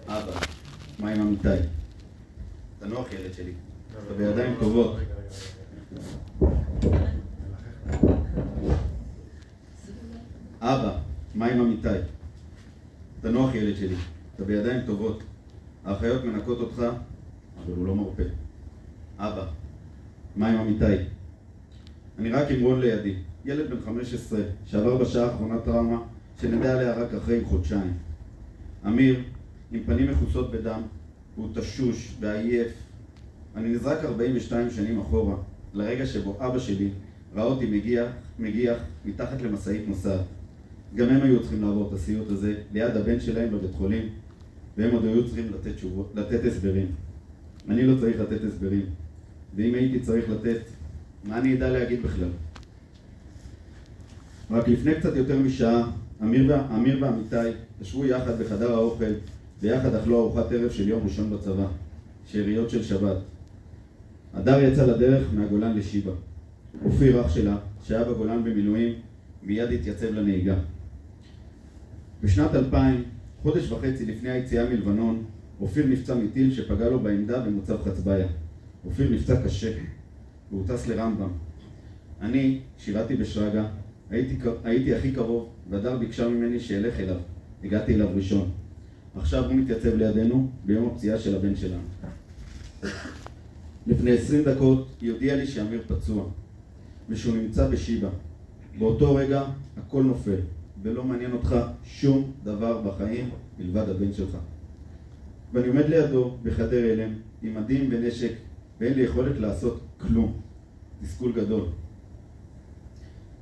אבא, מה עם אמיתי? תנוח ילד שלי, אתה בידיים טובות. אבא, מה עם אמיתי? תנוח ילד שלי, אתה בידיים טובות. האחיות מנקות אותך, אבל הוא לא מרפא. אבא, מה עם אמיתי? אני רק עם רון לידי, ילד בן 15, שעבר בשעה האחרונה טראומה, שנדע עליה רק אחרי חודשיים. אמיר, עם פנים מכוסות בדם, הוא תשוש ועייף. אני נזרק 42 שנים אחורה, לרגע שבו אבא שלי ראה אותי מגיח מתחת למשאית נוסעת. גם הם היו צריכים לעבור את הסיוט הזה ליד הבן שלהם בבית חולים, והם עוד היו צריכים לתת הסברים. אני לא צריך לתת הסברים, ואם הייתי צריך לתת, מה אני ידע להגיד בכלל? רק לפני קצת יותר משעה, אמיר ואמיתי ישבו יחד בחדר האוכל, ויחד אכלו ארוחת ערב של יום ראשון בצבא, שאריות של שבת. הדר יצא לדרך מהגולן לשיבה. אופיר, אח שלה, שהיה בגולן במילואים, מיד התייצב לנהיגה. בשנת 2000, חודש וחצי לפני היציאה מלבנון, אופיר נפצע מטיל שפגע לו בעמדה במוצב חצביה. אופיר נפצע קשה, והוא טס לרמב"ם. אני שירתי בשרגא, הייתי הכי קרוב, והדר ביקשה ממני שילך אליו. הגעתי אליו ראשון. עכשיו הוא מתייצב לידינו ביום הפציעה של הבן שלנו. לפני 20 דקות היא הודיעה לי שאמיר פצוע, ושהוא נמצא בשיבה. באותו רגע הכל נופל, ולא מעניין אותך שום דבר בחיים מלבד הבן שלך. ואני עומד לידו בחדר הלם, עם מדים ונשק, ואין לי יכולת לעשות כלום. תסכול גדול.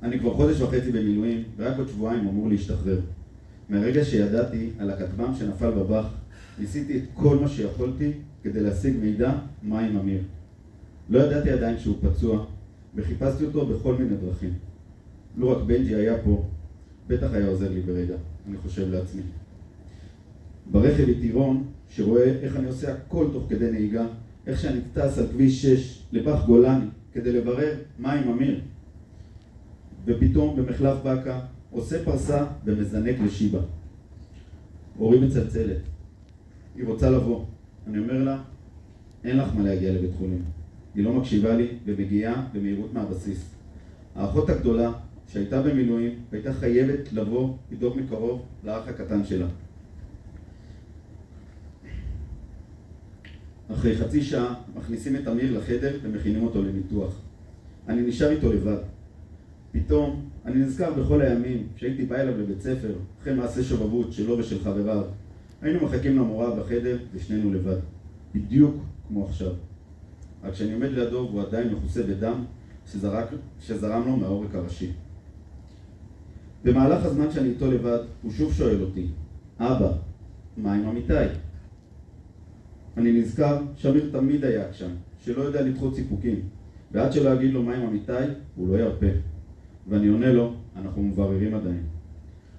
אני כבר חודש וחצי במילואים, ורק עוד שבועיים אמור להשתחרר. מהרגע שידעתי על הכטב"ם שנפל בבח, ניסיתי את כל מה שיכולתי כדי להשיג מידע מה עם אמיר. לא ידעתי עדיין שהוא פצוע, וחיפשתי אותו בכל מיני דרכים. לו רק בנג'י היה פה, בטח היה עוזר לי ברגע, אני חושב לעצמי. ברכב איתי רון, שרואה איך אני עושה הכל תוך כדי נהיגה, איך שאני טס על כביש 6 לבח גולני, כדי לברר מה עם אמיר. ופתאום במחלף בקה, עושה פרסה ומזנק לשיבה. אורי מצלצלת. היא רוצה לבוא. אני אומר לה, אין לך מה להגיע לבית חולים. היא לא מקשיבה לי ומגיעה במהירות מהבסיס. האחות הגדולה, שהייתה במילואים, הייתה חייבת לבוא לדאוג מקרוב לאח הקטן שלה. אחרי חצי שעה מכניסים את אמיר לחדר ומכינים אותו לניתוח. אני נשאר איתו לבד. פתאום אני נזכר בכל הימים שהייתי בא אליו לבית ספר, אחרי מעשה שובבות שלו ושל חבריו. היינו מחכים למורה בחדר ושנינו לבד, בדיוק כמו עכשיו. רק כשאני עומד לידו והוא עדיין מכוסה בדם שזרם לו מהעורק הראשי. במהלך הזמן שאני איתו לבד, הוא שוב שואל אותי, אבא, מה עם אמיתי? אני נזכר שאמיר תמיד היה שם, שלא יודע לדחות סיפוקים, ועד שלא אגיד לו מה עם אמיתי, הוא לא ירפה. ואני עונה לו, אנחנו מבררים עדיין.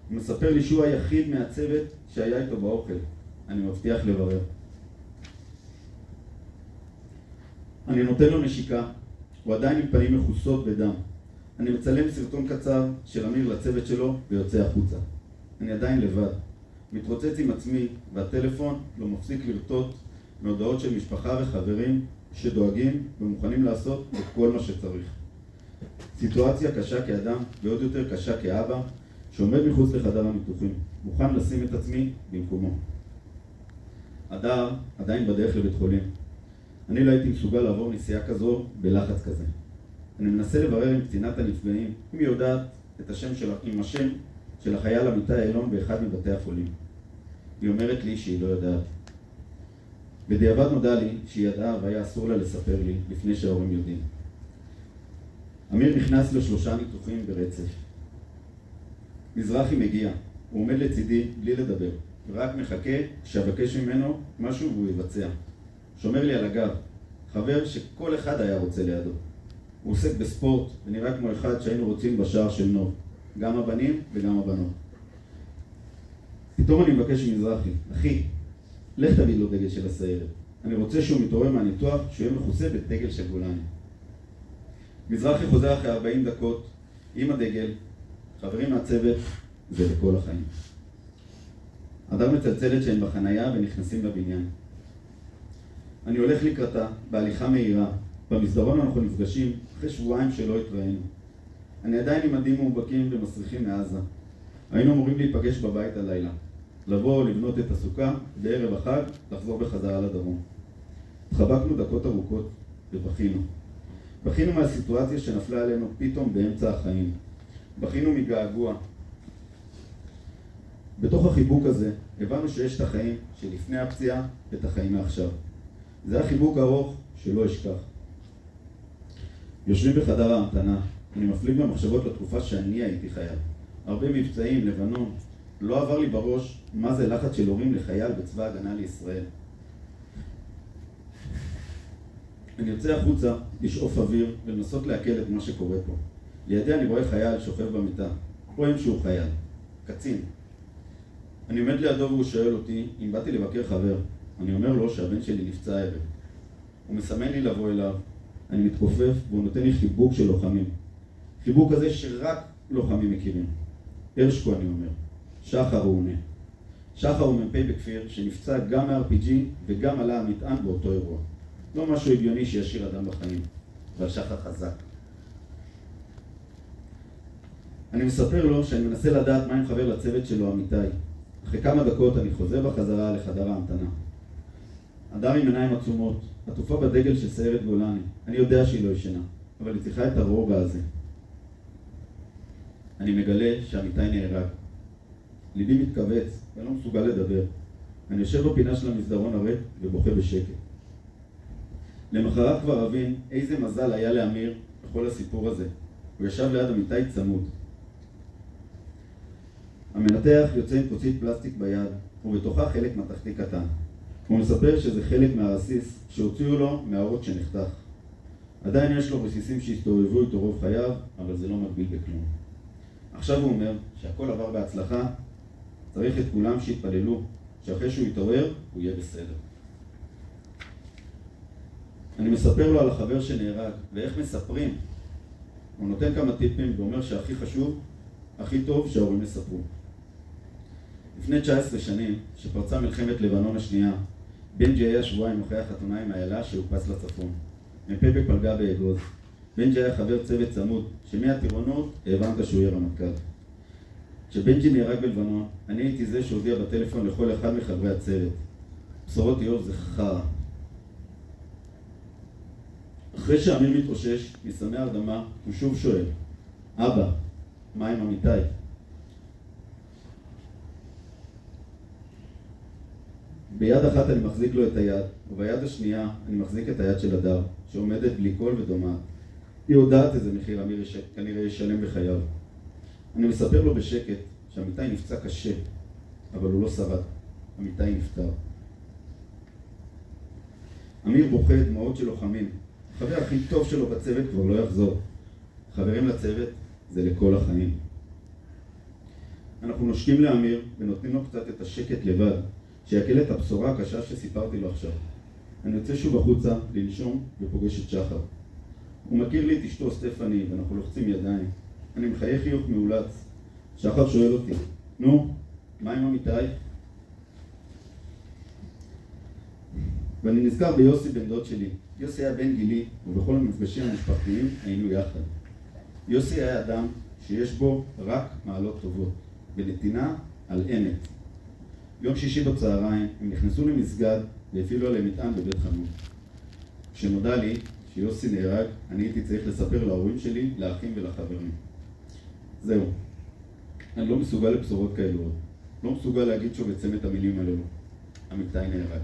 הוא מספר לי שהוא היחיד מהצוות שהיה איתו באוכל. אני מבטיח לברר. אני נותן לו נשיקה, הוא עדיין עם פנים מכוסות בדם. אני מצלם סרטון קצר של אמיר לצוות שלו ויוצא החוצה. אני עדיין לבד. מתרוצץ עם עצמי והטלפון לא מפסיק לרטוט מהודעות של משפחה וחברים שדואגים ומוכנים לעשות את כל מה שצריך. סיטואציה קשה כאדם ועוד יותר קשה כאבא שעומד מחוץ לחדר הניתוחים, מוכן לשים את עצמי במקומו. הדר עדיין בדרך לבית חולים. אני לא הייתי מסוגל לעבור נסיעה כזו בלחץ כזה. אני מנסה לברר עם קצינת הנפגעים אם היא יודעת את השם של החייל אמיתי אילון באחד מבתי החולים. היא אומרת לי שהיא לא יודעת. בדיעבד נודע לי שהיא ידעה והיה אסור לה לספר לי לפני שההורים יודעים. אמיר נכנס ל3 ניתוחים ברצף. מזרחי מגיע, הוא עומד לצידי בלי לדבר, ורק מחכה שאבקש ממנו משהו והוא יבצע. שומר לי על הגב, חבר שכל אחד היה רוצה לידו. הוא עוסק בספורט ונראה כמו אחד שהיינו רוצים בשער של נוב, גם הבנים וגם הבנות. פתאום אני מבקש ממזרחי, אחי, לך תביא לו דגל של הסיירת. אני רוצה שהוא מתעורר מהניתוח, שהוא יהיה מכוסה בדגל של גולני. מזרחי חוזר אחרי 40 דקות עם הדגל, חברים מהצוות, זה לכל החיים. הדר מצלצלת שהם בחנייה ונכנסים לבניין. אני הולך לקראתה בהליכה מהירה. במסדרון אנחנו נפגשים אחרי שבועיים שלא התראינו. אני עדיין עם מדים מאובקים ומסריחים מעזה. היינו אמורים להיפגש בבית הלילה. לבוא, לבנות את הסוכה, בערב החג, לחזור בחזרה לדרום. התחבקנו דקות ארוכות ובכינו. בכינו מהסיטואציה שנפלה עלינו פתאום באמצע החיים. בכינו מגעגוע. בתוך החיבוק הזה הבנו שיש את החיים שלפני הפציעה ואת החיים מעכשיו. זה החיבוק ארוך שלא אשכח. יושבים בחדר ההמתנה, אני מפליג במחשבות לתקופה שאני הייתי חייל. הרבה מבצעים, לבנון, לא עבר לי בראש מה זה לחץ של הורים לחייל בצבא הגנה לישראל. אני יוצא החוצה לשאוף אוויר ולנסות להקל את מה שקורה פה. לידי אני רואה חייל שוכב במיטה. רואים שהוא חייל, קצין. אני עומד לידו והוא שואל אותי אם באתי לבקר חבר. אני אומר לו שהבן שלי נפצע ערב. הוא מסמן לי לבוא אליו. אני מתכופף והוא נותן לי חיבוק של לוחמים. חיבוק כזה שרק לוחמים מכירים. הרשקו אני אומר. שחר הוא עונה. שחר הוא מ"פ בכפיר שנפצע גם מ-RPG וגם עלה המטען באותו אירוע. לא משהו הגיוני שישאיר אדם בחיים. אבל שחר חזק. אני מספר לו שאני מנסה לדעת מה עם חבר לצוות שלו, אמיתי. אחרי כמה דקות אני חוזר בחזרה לחדר ההמתנה. הדר עם עיניים עצומות, עטופה בדגל של סיירת גולני. אני יודע שהיא לא ישנה, אבל היא צריכה את הרוגע הזה. אני מגלה שאמיתי נהרג. ליבי מתכווץ, ואני לא מסוגל לדבר. אני יושב בפינה של המסדרון הריק ובוכה בשקט. למחרת כבר אבין איזה מזל היה לאמיר בכל הסיפור הזה. הוא ישב ליד אמיתי צמוד. המנתח יוצא עם כוסית פלסטיק ביד, ובתוכה חלק מתכתי קטן. הוא מספר שזה חלק מהרסיס שהוציאו לו מהאורות שנחתך. עדיין יש לו רסיסים שהסתובבו איתו רוב חייו, אבל זה לא מגביל בכלום. עכשיו הוא אומר שהכל עבר בהצלחה, צריך את כולם שיתפללו, שאחרי שהוא יתעורר הוא יהיה בסדר. אני מספר לו על החבר שנהרג, ואיך מספרים. הוא נותן כמה טיפים ואומר שהכי חשוב, הכי טוב שההורים יספרו. לפני 19 שנים, שפרצה מלחמת לבנון השנייה, בנג'י היה שבועיים אחרי החתונה עם איילה שהוקפץ לצפון. מ"פ בפלגה באגוז. בנג'י היה חבר צוות צמוד, שמהטירונות הבנת שהוא יהיה רמטכ"ל. כשבנג'י נהרג בלבנון, אני הייתי זה שהודיע בטלפון לכל אחד מחברי הצוות. בשורות איוב זה חרא. אחרי שאמיר מתאושש מסמי הרדמה, הוא שוב שואל, אבא, מה עם אמיתי? ביד אחת אני מחזיק לו את היד, וביד השנייה אני מחזיק את היד של הדר, שעומדת בלי קול ודומעת. היא יודעת איזה מחיר אמיר כנראה ישלם בחייו. אני מספר לו בשקט שאמיתי נפצע קשה, אבל הוא לא שרד. אמיתי נפטר. אמיר בוכה דמעות של לוחמים. החבר הכי טוב שלו בצוות כבר לא יחזור. חברים לצוות זה לכל החיים. אנחנו נושקים לאמיר ונותנים לו קצת את השקט לבד, שיקל את הבשורה הקשה שסיפרתי לו עכשיו. אני יוצא שוב החוצה לנשום ופוגש את שחר. הוא מכיר לי את אשתו סטפני ואנחנו לוחצים ידיים. אני מחייך חיוך מאולץ. שחר שואל אותי, נו, מה עם אמיתי? ואני נזכר ביוסי בן דוד שלי. יוסי היה בן גילי, ובכל המפגשים המשפחתיים היינו יחד. יוסי היה אדם שיש בו רק מעלות טובות, בנתינה על אמת. יום שישי בצהריים הם נכנסו למסגד והפעילו עליהם מטען בבית חנות. כשנודע לי שיוסי נהרג, אני הייתי צריך לספר להורים שלי, לאחים ולחברים. זהו. אני לא מסוגל לבשורות כאלו. לא מסוגל להגיד שוב את צמד המילים הללו. אמיתי נהרג.